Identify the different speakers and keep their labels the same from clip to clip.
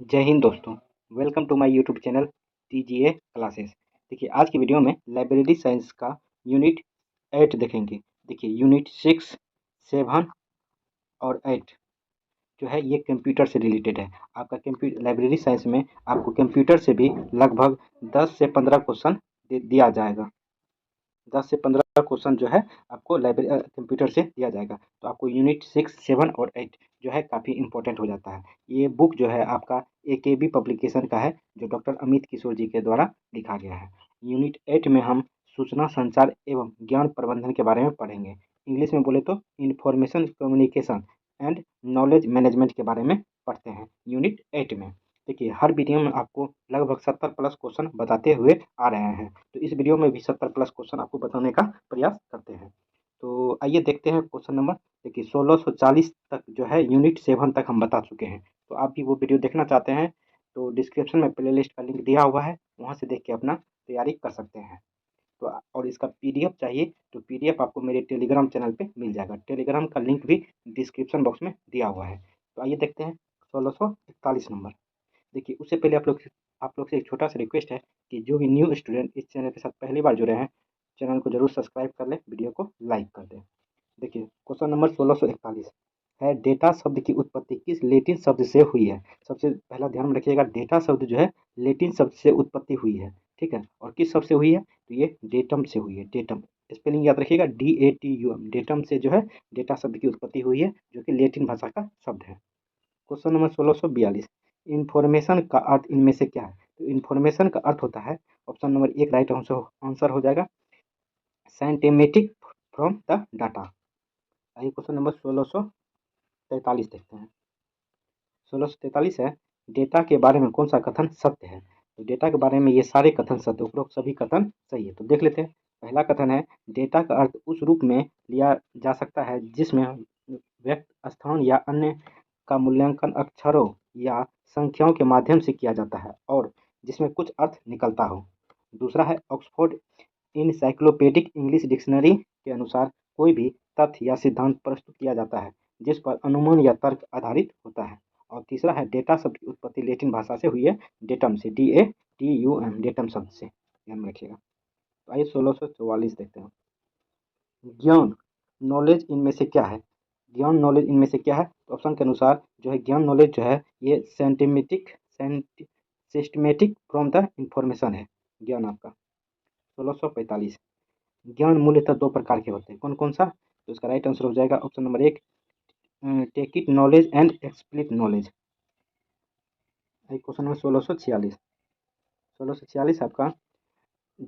Speaker 1: जय हिंद दोस्तों। Welcome to my YouTube channel TGA classes. देखिए आज की वीडियो में लाइब्रेरी साइंस का यूनिट 8 देखेंगे। देखिए यूनिट 6, 7 और 8 जो है ये कंप्यूटर से रिलेटेड है। आपका कंप्यूटर लाइब्रेरी साइंस में आपको कंप्यूटर से भी लगभग 10 से 15 क्वेश्चन दिया जाएगा। 10 से 15 क्वेश्चन जो है आपको लाइब्रेरी कंप्यूटर से दिया जाएगा। तो आपको यूनिट 6, 7 और 8 जो है काफ़ी इंपॉर्टेंट हो जाता है। ये बुक जो है आपका एकेबी पब्लिकेशन का है, जो डॉक्टर अमित किशोर जी के द्वारा लिखा गया है। यूनिट 8 में हम सूचना संचार एवं ज्ञान प्रबंधन के बारे में पढ़ेंगे। इंग्लिश में बोले तो information communication and knowledge management के बारे में पढ़ते हैं यूनिट 8 में। देखिए हर वीडियो में आपको लगभग 70 प्लस क्वेश्चन बताते हुए आ रहे हैं। तो इस वीडियो में भी 70 प्लस क्वेश्चन आपको बताने का प्रयास करते हैं। तो आइए देखते हैं क्वेश्चन नंबर। देखिए 1640 तक जो है यूनिट 7 तक हम बता चुके हैं। तो आप भी वो वीडियो देखना चाहते हैं तो डिस्क्रिप्शन में प्लेलिस्ट का लिंक दिया हुआ है, वहाँ से देख के अपना तैयारी कर सकते हैं। तो और इसका पीडीएफ चाहिए तो पीडीएफ आपको मेरे टेलीग्राम चैनल पे मिल जाएगा। टेलीग्राम का लिंक भी डिस्क्रिप्शन बॉक्स में दिया हुआ है। तो आइए देखते हैं 1641 नंबर। देखिए उससे पहले आप लोग से एक छोटा सा रिक्वेस्ट है कि जो भी न्यू स्टूडेंट इस चैनल के साथ पहली बार जुड़े हैं, चैनल को जरूर सब्सक्राइब कर लें, वीडियो को लाइक कर दें। देखिए क्वेश्चन नंबर 1641 है, डेटा शब्द की उत्पत्ति किस लैटिन शब्द से हुई है। सबसे पहला ध्यान में रखिएगा, डेटा शब्द जो है लैटिन शब्द से उत्पत्ति हुई है। ठीक है, और किस शब्द से हुई है तो ये डेटम से हुई है। डेटम स्पेलिंग याद रखिएगा, DATUM। डेटम से जो है डेटा शब्द की उत्पत्ति हुई है, जो कि लैटिन भाषा का शब्द है। क्वेश्चन नंबर 1642, इन्फॉर्मेशन का अर्थ इनमें से क्या है। तो इन्फॉर्मेशन का अर्थ होता है, ऑप्शन नंबर 1 राइट आंसर हो जाएगा, साइंटेमेटिक फ्रॉम द डाटा। आइए क्वेश्चन नंबर 1643 देखते हैं। 1643 है, डेटा के बारे में कौन सा कथन सत्य है। तो डेटा के बारे में ये सारे कथन सत्य, उपरोक्त सभी कथन सही है। तो देख लेते हैं। पहला कथन है, डेटा का अर्थ उस रूप में लिया जा सकता है जिसमें व्यक्त, स्थान या अन्य का मूल्यांकन अक्षरों या संख्याओं के माध्यम से किया जाता है और जिसमें कुछ अर्थ निकलता हो। दूसरा है, ऑक्सफोर्ड इनसाइक्लोपीडिक इंग्लिश डिक्शनरी के अनुसार कोई भी तथ्य या सिद्धांत प्रस्तुत किया जाता है जिस पर अनुमान या तर्क आधारित होता है। और तीसरा है, डेटा शब्द की उत्पत्ति लैटिन भाषा से हुई है, डेटम से, DATUM, डेटम शब्द से, ध्यान में रखिएगा। तो आइए 1644 देखते हैं। ज्ञान नॉलेज इनमें से क्या है। ज्ञान नॉलेज इनमें से क्या है, तो ऑप्शन के अनुसार जो है ज्ञान नॉलेज जो है ये सिस्टमेटिक फ्रॉम द इंफॉर्मेशन है। ज्ञान आपका 1645, ज्ञान मूल्यतः दो प्रकार के होते हैं, कौन कौन सा। तो इसका राइट आंसर हो जाएगा option number 1, tacit knowledge and explicit knowledge. Question number 1646 आपका,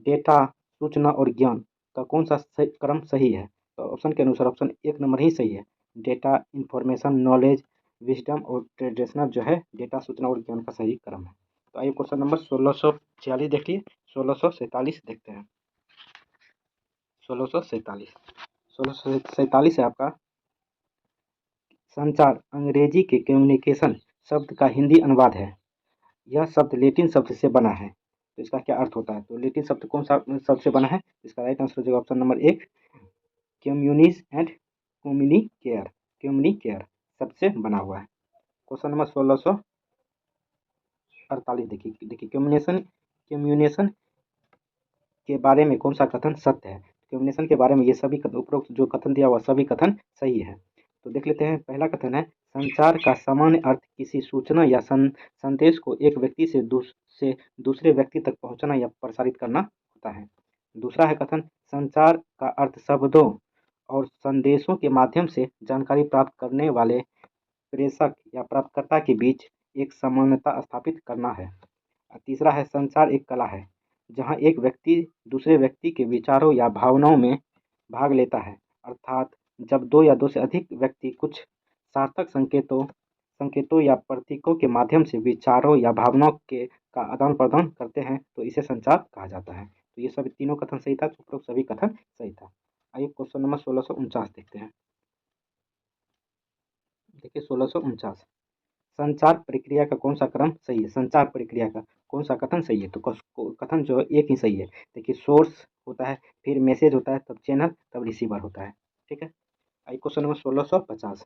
Speaker 1: डेटा सूचना और ज्ञान का कौन सा क्रम सही है। तो ऑप्शन के अनुसार ऑप्शन 1 नंबर ही सही है। डेटा, इंफॉर्मेशन, नॉलेज, विजडम और ट्रेडिशनल जो है डेटा सूचना और ज्ञान का सही क्रम है। तो आइए क्वेश्चन नंबर 1646 देखिए। 1647 देखते हैं। 1647 है आपका, संचार अंग्रेजी के कम्युनिकेशन शब्द का हिंदी अनुवाद है। यह शब्द लैटिन शब्द से बना है। तो इसका क्या अर्थ होता है, तो लैटिन शब्द कौन सा शब्द से बना है। इसका राइट आंसर हो जाएगा ऑप्शन नंबर 1, कम्युनिस एंड कम्युनिकेयर शब्द से बना हुआ है। क्वेश्चन नंबर 1648 देखिए कम्युनिकेशन कम्युनिकेशन के बारे में कौन सा कथन सत्य है। कम्युनिकेशन के बारे में ये सभी उपरोक्त जो कथन दिया हुआ सभी कथन सही है। तो देख लेते हैं। पहला कथन है, संचार का सामान्य अर्थ किसी सूचना या संदेश को एक व्यक्ति से दूसरे व्यक्ति तक पहुंचाना या प्रसारित करना होता है। दूसरा है कथन, संचार का अर्थ शब्दों और संदेशों के माध्यम से जानकारी प्राप्त करने वाले प्रेषक या प्राप्तकर्ता के बीच एक समानता स्थापित करना है। तीसरा है, संचार एक कला है जहाँ एक व्यक्ति दूसरे व्यक्ति के विचारों या भावनाओं में भाग लेता है, अर्थात जब दो या दो से अधिक व्यक्ति कुछ सार्थक संकेतों या प्रतीकों के माध्यम से विचारों या भावनाओं के का आदान प्रदान करते हैं तो इसे संचार कहा जाता है। तो ये सभी तीनों कथन सही था, उपरोक्त सभी कथन सही था। आइए क्वेश्चन नंबर 1649 देखते हैं। देखिए 1649, संचार प्रक्रिया का कौन सा क्रम सही है। संचार प्रक्रिया का कौन सा कथन सही है, तो कथन जो है एक ही सही है। देखिए सोर्स होता है, फिर मैसेज होता है, तब चैनल, तब रिसीवर होता है। ठीक है। आइए क्वेश्चन नंबर 1650,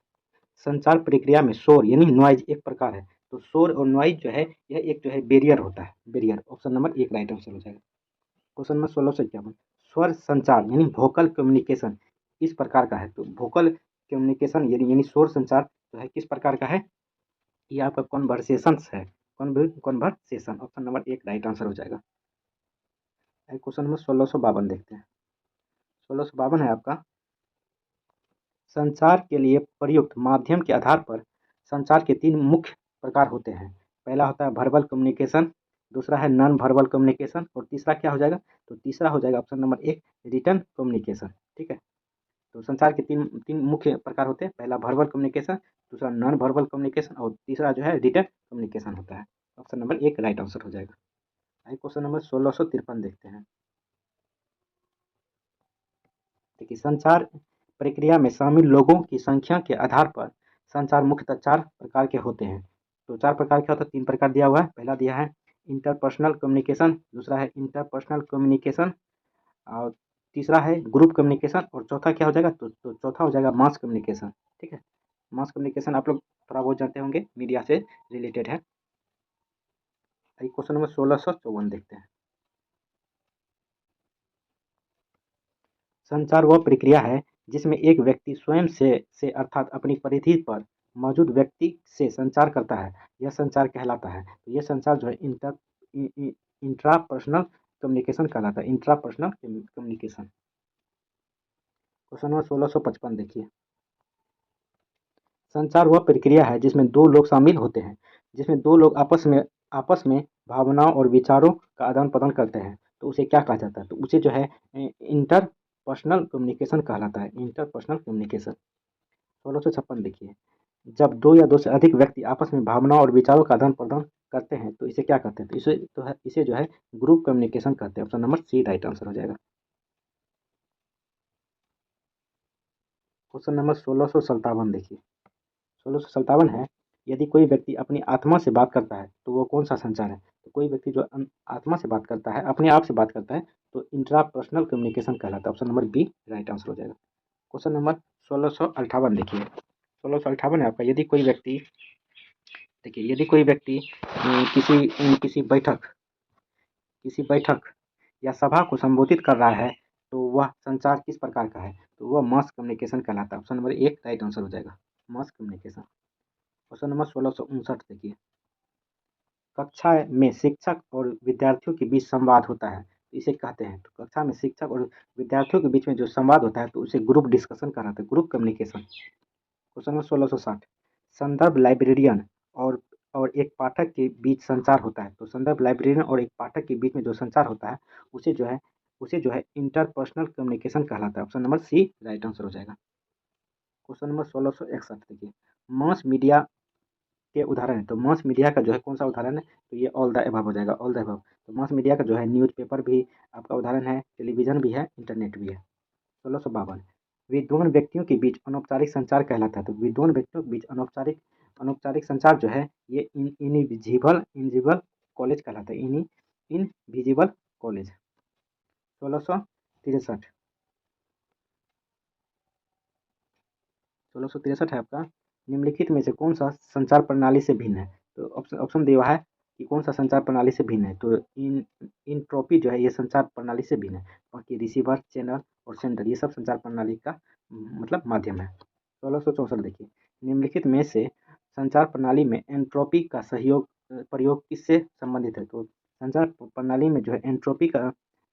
Speaker 1: संचार प्रक्रिया में शोर यानी नॉइज एक प्रकार है तो शोर और नॉइज जो है यह एक जो है बैरियर होता है, barrier. Option number 1 right answer हो जाएगा। क्वेश्चन नंबर 1651, स्वर संचार यानी वोकल कम्युनिकेशन इस प्रकार का है। तो वोकल कम्युनिकेशन यानी शोर संचार जो है किस प्रकार का है? ये आपका कॉन्वर्सेशंस है, conversation. Option number 1 right answer हो जाएगा। क्वेश्चन नंबर 1652 देखते हैं। 1652 है आपका, संचार के लिए प्रयुक्त माध्यम के आधार पर संचार के 3 मुख्य प्रकार होते हैं। पहला होता है वर्बल कम्युनिकेशन, दूसरा है नॉन वर्बल कम्युनिकेशन और तीसरा क्या हो जाएगा? तो तीसरा हो जाएगा ऑप्शन नंबर 1 रिटन कम्युनिकेशन। ठीक है, तो संचार के तीन तीन मुख्य प्रकार होते हैं। पहला वर्बल कम्युनिकेशन, दूसरा नॉन वर्बल कम्युनिकेशन और तीसरा जो है रिटन कम्युनिकेशन होता है। ऑप्शन नंबर 1 राइट आंसर हो जाएगा। आइए क्वेश्चन नंबर 1653 देखते हैं। देखिए, संचार प्रक्रिया में शामिल लोगों की संख्या के आधार पर संचार मुख्यतः 4 प्रकार के होते हैं। तो 4 प्रकार क्या होता है? 3 प्रकार दिया हुआ है। पहला दिया है इंटरपर्सनल कम्युनिकेशन, दूसरा है इंटरपर्सनल कम्युनिकेशन और तीसरा है ग्रुप कम्युनिकेशन और चौथा क्या हो जाएगा? तो चौथा हो जाएगा मास कम्युनिकेशन। ठीक है, मास कम्युनिकेशन आप लोग थोड़ा बहुत जानते होंगे, मीडिया से रिलेटेड है। आइए क्वेश्चन नंबर 1654 देखते हैं। संचार वह प्रक्रिया है जिसमें एक व्यक्ति स्वयं से अर्थात अपनी परिधि पर मौजूद व्यक्ति से संचार करता है, यह संचार कहलाता है। तो यह संचार जो है इंट्रापर्सनल कम्युनिकेशन कहलाता है, इंट्रापर्सनल कम्युनिकेशन। क्वेश्चन नंबर 1655 देखिए। संचार वह प्रक्रिया है जिसमें दो लोग शामिल होते हैं, जिसमें दो लोग आपस में भावनाओं और विचारों का आदान प्रदान करते हैं, तो उसे क्या कहा जाता है? तो उसे जो है इंटरपर्सनल कम्युनिकेशन कहलाता है, इंटरपर्सनल कम्युनिकेशन। 1656 देखिए, जब दो या दो से अधिक व्यक्ति आपस में भावनाओं और विचारों का आदान प्रदान करते हैं तो इसे क्या कहते हैं? तो इसे जो है ग्रुप कम्युनिकेशन कहते हैं। Option number C right answer हो जाएगा। क्वेश्चन नंबर 1657 देखिए। 1657 है, यदि कोई व्यक्ति अपनी आत्मा से बात करता है तो वो कौन सा संचार है? तो कोई व्यक्ति जो आत्मा से बात करता है, अपने आप से बात करता है, तो इंट्रापर्सनल कम्युनिकेशन कहलाता है। Option number B right answer हो जाएगा। क्वेश्चन नंबर 1658 देखिए। 1658 है आपका, यदि कोई व्यक्ति देखिए, यदि कोई व्यक्ति किसी बैठक या सभा को संबोधित कर रहा है तो वह संचार किस प्रकार का है? तो वह मास कम्युनिकेशन कहलाता है। ऑप्शन नंबर 1 राइट आंसर हो जाएगा, मास कम्युनिकेशन। क्वेश्चन नंबर 1659 देखिए। कक्षा में शिक्षक और विद्यार्थियों के बीच संवाद होता है, तो इसे कहते हैं। तो कक्षा में शिक्षक और विद्यार्थियों के बीच में जो संवाद होता है तो उसे ग्रुप डिस्कशन कहलाता है, ग्रुप कम्युनिकेशन। क्वेश्चन नंबर 1660, संदर्भ लाइब्रेरियन और एक पाठक के बीच संचार होता है। तो संदर्भ लाइब्रेरियन और एक पाठक के बीच में जो संचार होता है उसे जो है इंटरपर्सनल कम्युनिकेशन कहलाता है। Option number C right answer हो जाएगा। क्वेश्चन नंबर 1661 देखिए। मास मीडिया के उदाहरण है, तो मास मीडिया का जो है कौन सा उदाहरण है? तो ये ऑल द एबव हो जाएगा, ऑल द एबव। तो मास मीडिया का जो है न्यूज़पेपर भी आपका उदाहरण है, टेलीविजन भी है, इंटरनेट भी है। 1652, विद्वान व्यक्तियों के बीच अनौपचारिक संचार कहलाता है। तो विद्वान व्यक्तियों के बीच अनौपचारिक अनौपचारिक संचार जो है ये इनविजिबल कॉलेज कहलाता है, इनविजिबल कॉलेज। 1663, 1663 है आपका, निम्नलिखित में से कौन सा संचार प्रणाली से भिन्न है? तो ऑप्शन ऑप्शन दिया हुआ है कि कौन सा संचार प्रणाली से भिन्न है। तो इंट्रोपी जो है ये संचार प्रणाली से भिन्न है, बाकी रिसीवर, चैनल और सेंडर ये सब संचार प्रणाली का मतलब माध्यम है। 1664 देखिए, निम्नलिखित में से संचार प्रणाली में एंट्रोपी का प्रयोग किससे संबंधित है? तो संचार प्रणाली में जो है एंट्रोपी का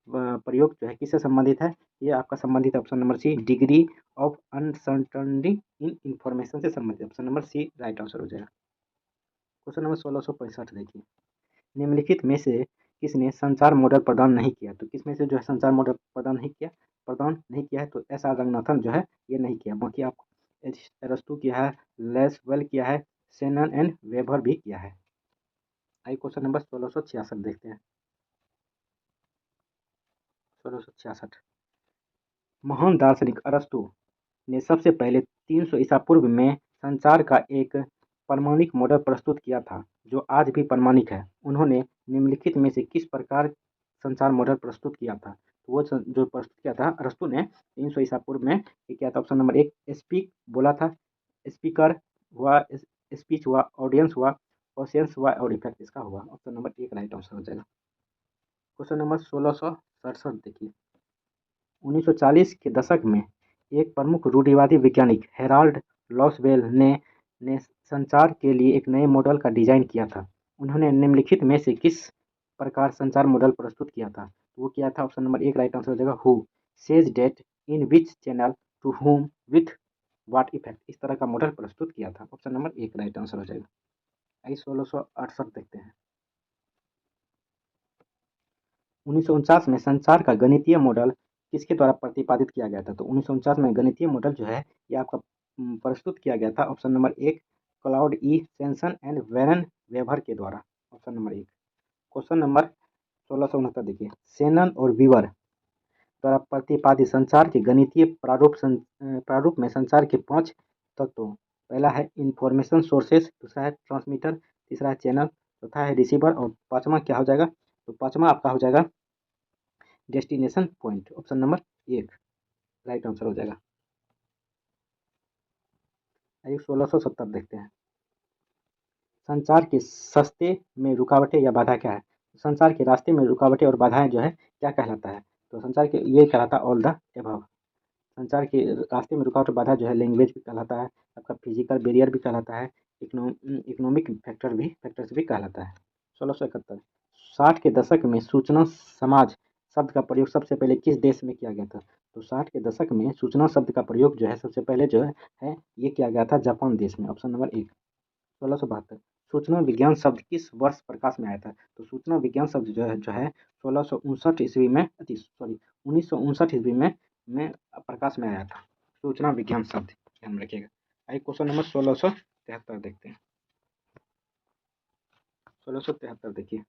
Speaker 1: प्रयोग जो है किससे संबंधित है? ये आपका संबंधित है option number C degree of uncertainty in information से संबंधित। Option number C right answer हो जाएगा। क्वेश्चन नंबर 1665 देखिए, निम्नलिखित में से किसने संचार मॉडल प्रदान नहीं किया? तो किसमें से जो है संचार मॉडल प्रदान नहीं किया है? तो एस आर रंगनाथन जो है ये नहीं किया, बाकी आप एरस्तु किया है, लेसवेल किया है, सेनन एंड वेबर भी किया है। आइए क्वेश्चन नंबर 1666 देखते हैं। 1666, महान दार्शनिक अरस्तु ने सबसे पहले 300 ईसा पूर्व में संचार का एक प्रामाणिक मॉडल प्रस्तुत किया था, जो आज भी प्रामाणिक है। उन्होंने निम्नलिखित में से किस प्रकार संचार मॉडल प्रस्तुत किया था? तो वो जो प्रस्तुत किया था अरस्तु ने 300 ईसा पूर्व में ये किया था। ऑप्शन नंबर 1 स्पीक बोला था, स्पीकर हुआ, स्पीच हुआ, ऑडियंस हुआ क्वेश्चंस वाई और इफेक्ट इसका होगा ऑप्शन नंबर 1 राइट आंसर हो जाएगा। क्वेश्चन नंबर 1667 देखिए 1940 के दशक में एक प्रमुख रूढ़िवादी वैज्ञानिक हेराल्ड लॉसवेल ने संचार के लिए एक नए मॉडल का डिजाइन किया था। उन्होंने निम्नलिखित में से किस प्रकार संचार मॉडल प्रस्तुत किया था? वो किया था ऑप्शन नंबर 1 राइट आंसर हो जाएगा who says that in which channel to whom with what effect. इस तरह का मॉडल प्रस्तुत किया था। ऑप्शन नंबर 1 राइट आंसर हो जाएगा। आइए 1668 देखते हैं। 1949 में संचार का गणितीय मॉडल किसके द्वारा प्रतिपादित किया गया था? तो 1949 में गणितीय मॉडल जो है ये आपका प्रस्तुत किया गया था option number 1 cloud E sanction and Warren weber के द्वारा। Option number 1। क्वेश्चन नंबर 1669 देखिए सेनन और वीवर द्वारा प्रतिपादित संचार के गणितीय प्रारूप में संचार के 5 तत्वों पहला है इंफॉर्मेशन सोर्सेस, दूसरा है ट्रांसमीटर, तीसरा है चैनल, चौथा है रिसीवर और पांचवा क्या हो जाएगा? तो पांचवा आपका हो जाएगा destination point. Option number 1 right answer हो जाएगा। आइए 1670 देखते हैं। संचार के सस्ते में रुकावटें या बाधा क्या है? संचार के रास्ते में रुकावटें और बाधाएं जो है क्या कहलाता है? तो संचार के ये कहलाता है ऑल द एबव। संचार के रास्ते में रुकावट बाधा जो है लैंग्वेज भी कहलाता है, आपका फिजिकल बैरियर भी कहलाता है, इकोनॉमिक फैक्टर्स भी कहलाता है। 1671 60 के दशक में सूचना समाज शब्द का प्रयोग सबसे पहले किस देश में किया गया था? तो 60 के दशक में सूचना शब्द का प्रयोग जो है सबसे पहले जो है ये किया गया था जापान देश में। Option number 1। 1672 सूचना विज्ञान शब्द किस वर्ष प्रकाश में आया था? तो सूचना विज्ञान शब्द जो है 1659 ईस्वी में 1959 ईस्वी में प्रकाश में आया था सूचना विज्ञान शब्द, ध्यान रखिएगा। आइए क्वेश्चन नंबर 1673 देखते हैं। 1673 देखिए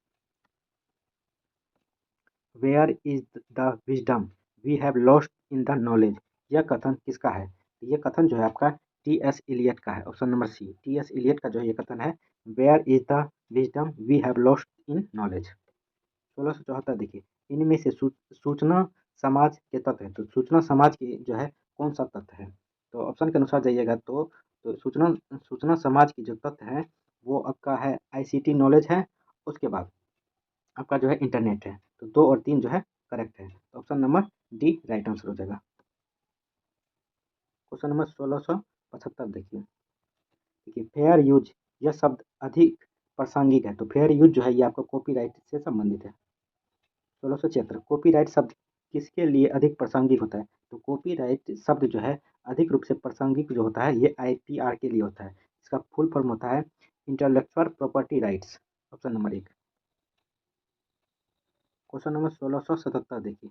Speaker 1: where is the wisdom we have lost in the knowledge. यह कथन किसका है? ये कथन जो है आपका टी.एस. इलियट का है। Option number C T S. Eliot का जो ये कथन है where is the wisdom we have lost in knowledge. 1674 देखिए इनमें से सूचना समाज के तत्व है, तो सूचना समाज की जो है कौन सा तत्व है? तो ऑप्शन के अनुसार जाइएगा तो सूचना समाज की जो तत्व है वो आपका है आईसीटी नॉलेज है, उसके बाद आपका जो है इंटरनेट है। तो 2 और 3 जो है करेक्ट है, तो option number D right answer हो जाएगा। क्वेश्चन नंबर 1675 देखिए फेयर यूज यह शब्द अधिक प्रासंगिक है, तो फेयर यूज जो है ये आपका कॉपीराइट से संबंधित है। 1676 कॉपीराइट शब्द किसके लिए अधिक प्रासंगिक होता है? तो कॉपीराइट शब्द जो है अधिक रूप से प्रासंगिक जो होता है ये आईपीआर के लिए होता है। इसका फुल फॉर्म होता है intellectual property rights. Option number 1। Question number 1677 देखिए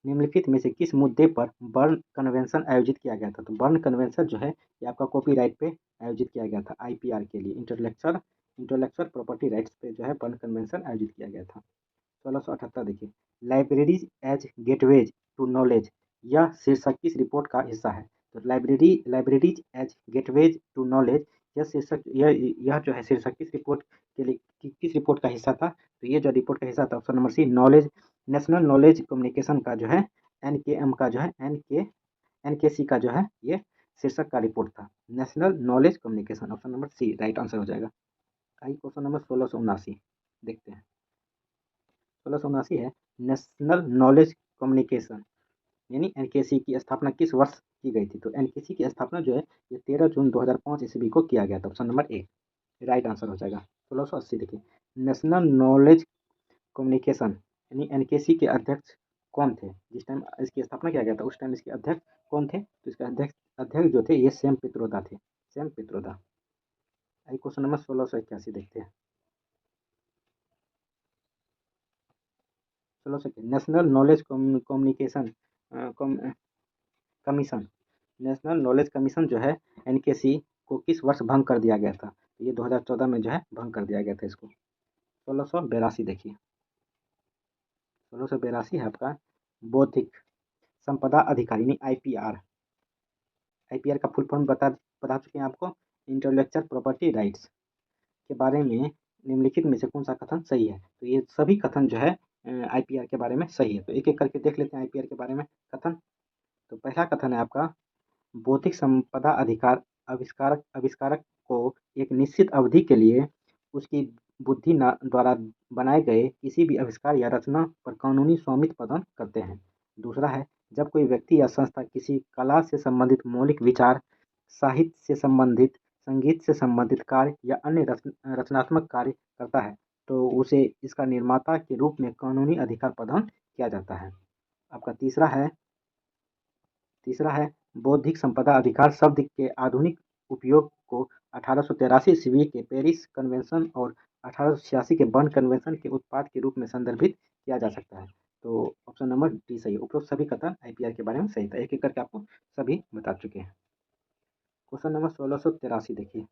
Speaker 1: निम्नलिखित में से किस मुद्दे पर बर्न कन्वेंशन आयोजित किया गया था? तो बर्न कन्वेंशन जो है ये आपका कॉपीराइट पे आयोजित किया गया था आईपीआर के लिए इंटेलेक्चुअल प्रॉपर्टी राइट्स पे जो है बर्न कन्वेंशन आयोजित किया गया था। 1678 देखिए libraries as gateways to knowledge यह शीर्षक किस रिपोर्ट का हिस्सा है? तो libraries as gateways to knowledge यह शीर्षक यह जो है शीर्षक किस रिपोर्ट के लिए किस रिपोर्ट का हिस्सा था? तो ये जो रिपोर्ट का हिस्सा था option number C knowledge national knowledge communication का जो है एनकेएम का जो है एनकेसी का जो है ये शीर्षक का रिपोर्ट था national knowledge communication. Option number C right answer हो जाएगा। आइए क्वेश्चन नंबर 1679 देखते हैं। 1679 है नेशनल नॉलेज कम्युनिकेशन यानी एनकेसी की स्थापना किस वर्ष की गई थी? तो एनकेसी की स्थापना जो है ये 13 जून 2005 ईस्वी को किया गया था। Option number A right answer हो जाएगा। 1680 देखिए नेशनल नॉलेज कम्युनिकेशन यानी एनकेसी के अध्यक्ष कौन थे? जिस टाइम इसकी स्थापना किया गया था उस टाइम इसके अध्यक्ष कौन थे? तो इसके अध्यक्ष जो थे ये सैम पित्रोदा थे, सैम पित्रोदा। आइए क्वेश्चन नंबर 1681 देखते हैं। 16 national knowledge communication commission national knowledge commission जो है एनकेसी को किस वर्ष भंग कर दिया गया था? ये 2014 में जो है भंग कर दिया गया था इसको। 1682 देखिए 1682 है आपका बौद्धिक संपदा अधिकार यानी आईपीआर। आईपीआर का फुल फॉर्म बता चुके हैं आपको इंटेलेक्चुअल प्रॉपर्टी राइट्स के बारे में निम्नलिखित में से कौन सा कथन सही है? तो ये सभी कथन जो है आईपीआर के बारे में सही है। तो एक एक करके देख लेते हैं आईपीआर के बारे में कथन। तो पहला कथन है आपका बौद्धिक संपदा अधिकार आविष्कारक को एक निश्चित अवधि के लिए उसकी बुद्धि द्वारा बनाए गए किसी भी आविष्कार या रचना पर कानूनी स्वामित्व प्रदान करते हैं। दूसरा है, जब कोई व्यक्ति या संस्था किसी कला से संबंधित मौलिक विचार, साहित्य से संबंधित, संगीत से संबंधित कार्य या अन्य रचनात्मक कार्य करता है, तो उसे इसका निर्माता के रूप में कानूनी अधिकार प्रदान किया जाता है। आपका तीसरा है बौद्धिक संपदा अधिकार शब्द के आधुनिक उपयोग को 1883 ईस्वी के पेरिस कन्वेंशन और 1886 के बर्न कन्वेंशन के उत्पाद के रूप में संदर्भित किया जा सकता है। तो ऑप्शन नंबर डी सही है। उपरोक्त सभी कथन आईपीआर के बारे में सही था। एक एक करके आपको सभी बता चुके हैं। क्वेश्चन नंबर 1683 देखिए।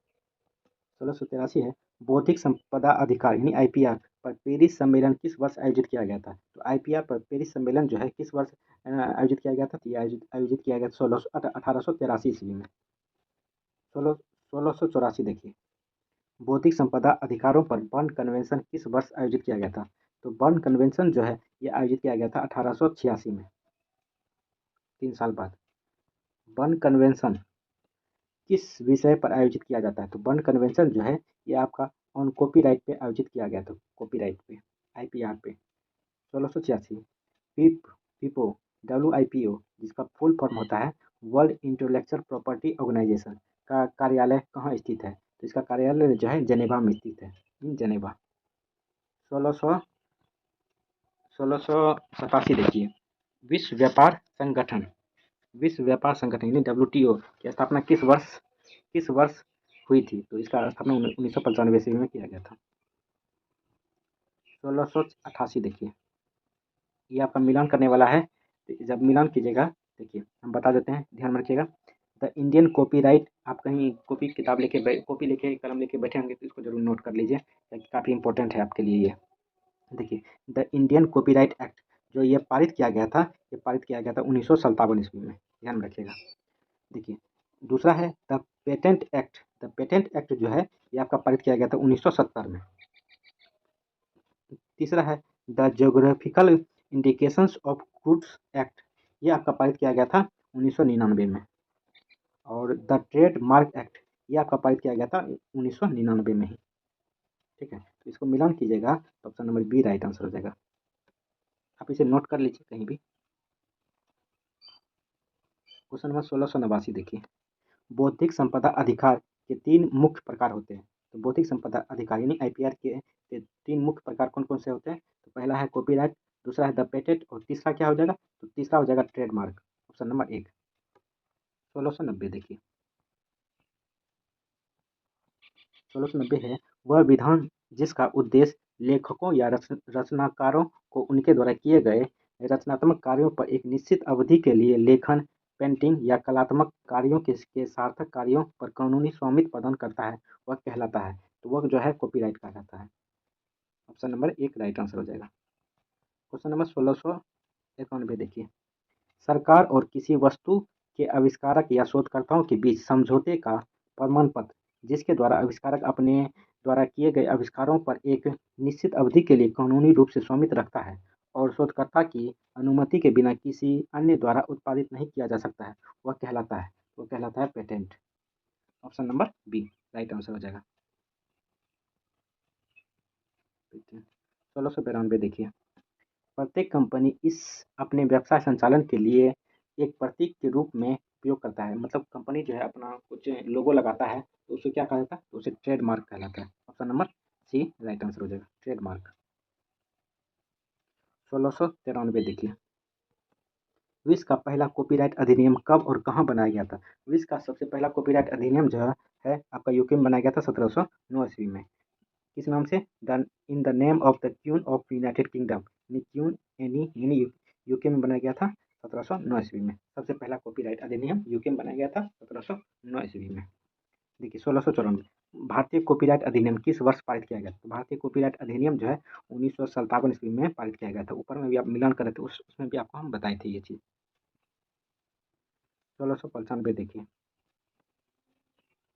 Speaker 1: 1683 है, बौद्धिक संपदा अधिकार यानी आईपीआर पर पेरिस सम्मेलन किस वर्ष आयोजित किया गया था? तो आईपीआर पर पेरिस सम्मेलन जो है किस वर्ष आयोजित किया गया था? तो ये आयोजित किया गया 1883 ईस्वी में। 1684 देखिए, बौद्धिक संपदा अधिकारों पर बर्न कन्वेंशन किस वर्ष आयोजित किया गया था? तो बर्न कन्वेंशन जो है ये आयोजित किया गया था 1886 में, 3 साल बाद। बर्न कन्वेंशन किस विषय पर आयोजित किया जाता है? तो बर्न कन्वेंशन जो है ये आपका ऑन कॉपीराइट पे आयोजित किया गया था, कॉपीराइट पे, आईपीआर पे। 1686 पीपो WIPO जिसका फुल फॉर्म होता है वर्ल्ड इंटेलेक्चुअल प्रॉपर्टी ऑर्गेनाइजेशन का कार्यालय कहाँ स्थित है? तो इसका कार्यालय जो है जेनेवा में स्थित है, इन जेनेवा। 1687 देखिए, विश्व व्यापार संगठन यानी WTO की स्थापना किस वर्ष हुई थी? तो इसका स्थापना 1995 ईस्वी में किया गया था। 1688 देखिए, ये आपका मिलान करने वाला है। जब मिलान कीजिएगा देखिए हम बता देते हैं, ध्यान रखिएगा। द इंडियन कॉपीराइट, आप कहीं कॉपी लेके कलम लेके बैठे होंगे तो इसको जरूर नोट कर लीजिए, काफ़ी इंपॉर्टेंट है आपके लिए ये। देखिए, द इंडियन कॉपीराइट एक्ट जो ये पारित किया गया था 1957 ईस्वी में, ध्यान रखिएगा। देखिए, दूसरा है द पेटेंट एक्ट जो है ये आपका पारित किया गया था 1970 में। तीसरा है the geographical indications of goods act, ये आपका पारित किया गया था 1999 में। और द ट्रेड मार्क एक्ट ये आपका पारित किया गया था 1999 में ही। ठीक है, तो इसको मिलान कीजिएगा तो option number B right answer हो जाएगा। आप इसे नोट कर लीजिए कहीं भी। क्वेश्चन नंबर 1689 देखिए, बौद्धिक संपदा अधिकार के 3 मुख्य प्रकार होते हैं। तो बौद्धिक संपदा अधिकार यानी आईपीआर के 3 मुख्य प्रकार कौन कौन से होते हैं? तो पहला है कॉपीराइट, दूसरा है द पेटेंट और तीसरा क्या हो जाएगा? तो तीसरा हो जाएगा ट्रेडमार्क, ऑप्शन नंबर 1। 1690 देखिए, 1690 है वह विधान जिसका उद्देश्य लेखकों या रचनाकारों को उनके द्वारा किए गए रचनात्मक कार्यों पर एक निश्चित अवधि के लिए लेखन, पेंटिंग या कलात्मक कार्यों के सार्थक कार्यों पर कानूनी स्वामित्व प्रदान करता है, वह कहलाता है। तो वह जो है कॉपीराइट कहलाता है। ऑप्शन नंबर 1 राइट आंसर हो जाएगा। क्वेश्चन नंबर 1691 देखिए, सरकार और किसी वस्तु के आविष्कारक या शोधकर्ताओं के बीच समझौते का प्रमाण पत्र जिसके द्वारा आविष्कारक अपने द्वारा किए गए आविष्कारों पर एक निश्चित अवधि के लिए कानूनी रूप से स्वामित्व रखता है और शोधकर्ता की अनुमति के बिना किसी अन्य द्वारा उत्पादित नहीं किया जा सकता है, वह कहलाता है patent. Option number B right answer हो जाएगा। 1692 देखिए, प्रत्येक कंपनी इस अपने व्यवसाय संचालन के लिए एक प्रतीक के रूप में उपयोग करता है। मतलब कंपनी जो है अपना कुछ लोगो लगाता है तो उसे क्या कहा जाता है? तो उसे ट्रेडमार्क कहलाता है। Option number C right answer हो जाएगा, ट्रेडमार्क। 1693 देखिए, विश्व का पहला कॉपीराइट अधिनियम कब और कहाँ बनाया गया था? विश्व का सबसे पहला कॉपीराइट अधिनियम जो है आपका यूके में बनाया गया था 1709 ईस्वी में। किस नाम से? In the name of the queen of United Kingdom, queen यानी यूके में बनाया गया था 1709 ईस्वी में। सबसे पहला कॉपीराइट अधिनियम यूके में बनाया गया था 1709 ईस्वी में। देखिए 1694, भारतीय कॉपीराइट अधिनियम किस वर्ष पारित किया गया? तो भारतीय कॉपीराइट अधिनियम जो है 1957 ईस्वी में पारित किया गया था। ऊपर में भी आप मिलान कर रहे थे, उसमें भी आपको हम बताए थे ये चीज़। 1695 देखिए,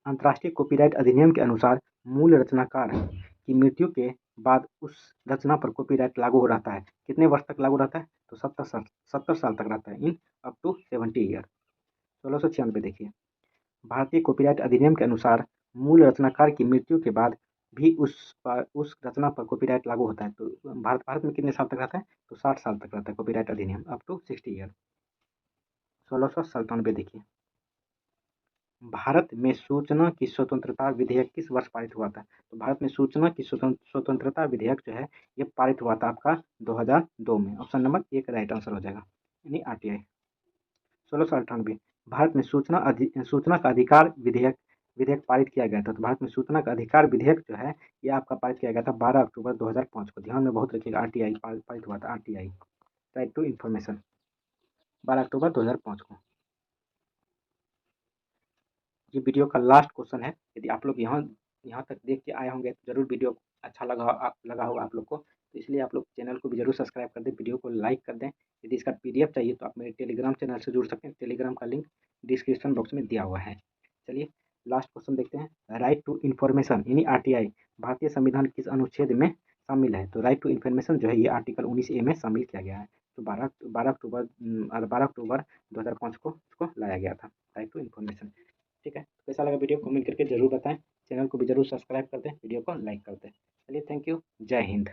Speaker 1: अंतर्राष्ट्रीय कॉपीराइट अधिनियम के अनुसार मूल रचनाकार की मृत्यु के बाद उस रचना पर कॉपीराइट लागू हो रहता है। कितने वर्ष तक लागू रहता है? तो 70 साल तक रहता है, इन अप टू 70 ईयर। 1696 देखिए, भारतीय कॉपीराइट अधिनियम के अनुसार मूल रचनाकार की मृत्यु के बाद भी उस रचना पर कॉपीराइट लागू होता है। तो भारत में कितने साल तक रहता है? तो 60 साल तक रहता है कॉपीराइट अधिनियम, अप टू 60 ईयर। 1697 देखिए, भारत में सूचना की स्वतंत्रता विधेयक किस वर्ष पारित हुआ था? तो भारत में सूचना की स्वतंत्रता विधेयक जो है ये पारित हुआ था आपका 2002 में। ऑप्शन नंबर 1 राइट आंसर हो जाएगा, यानी आरटीआई। 1698 भारत में सूचना का अधिकार विधेयक विधेयक पारित किया गया था। तो भारत में सूचना का अधिकार विधेयक जो है ये आपका पारित किया गया था 12 अक्टूबर 2005 को। ध्यान में बहुत रखिएगा, आरटीआई पारित हुआ था, आरटीआई राइट टू इन्फॉर्मेशन, 12 अक्टूबर 2005 को। ये वीडियो का लास्ट क्वेश्चन है। यदि आप लोग यहाँ यहाँ तक देख के आए होंगे तो ज़रूर वीडियो अच्छा लगा होगा आप लोग को, तो इसलिए आप लोग चैनल को भी ज़रूर सब्सक्राइब कर दें, वीडियो को लाइक कर दें। यदि इसका पीडीएफ चाहिए तो आप मेरे टेलीग्राम चैनल से जुड़ सकते हैं, टेलीग्राम का लिंक डिस्क्रिप्शन बॉक्स में दिया हुआ है। चलिए लास्ट क्वेश्चन देखते हैं। राइट टू इन्फॉर्मेशन यानी आरटीआई भारतीय संविधान किस अनुच्छेद में शामिल है? तो राइट टू इन्फॉर्मेशन जो है ये आर्टिकल 19A में शामिल किया गया है। तो 12 अक्टूबर 2005 को इसको लाया गया था, राइट टू इन्फॉर्मेशन। ठीक है, तो कैसा लगा वीडियो कमेंट करके ज़रूर बताएं, चैनल को भी ज़रूर सब्सक्राइब कर दें, वीडियो को लाइक कर दें। चलिए थैंक यू, जय हिंद।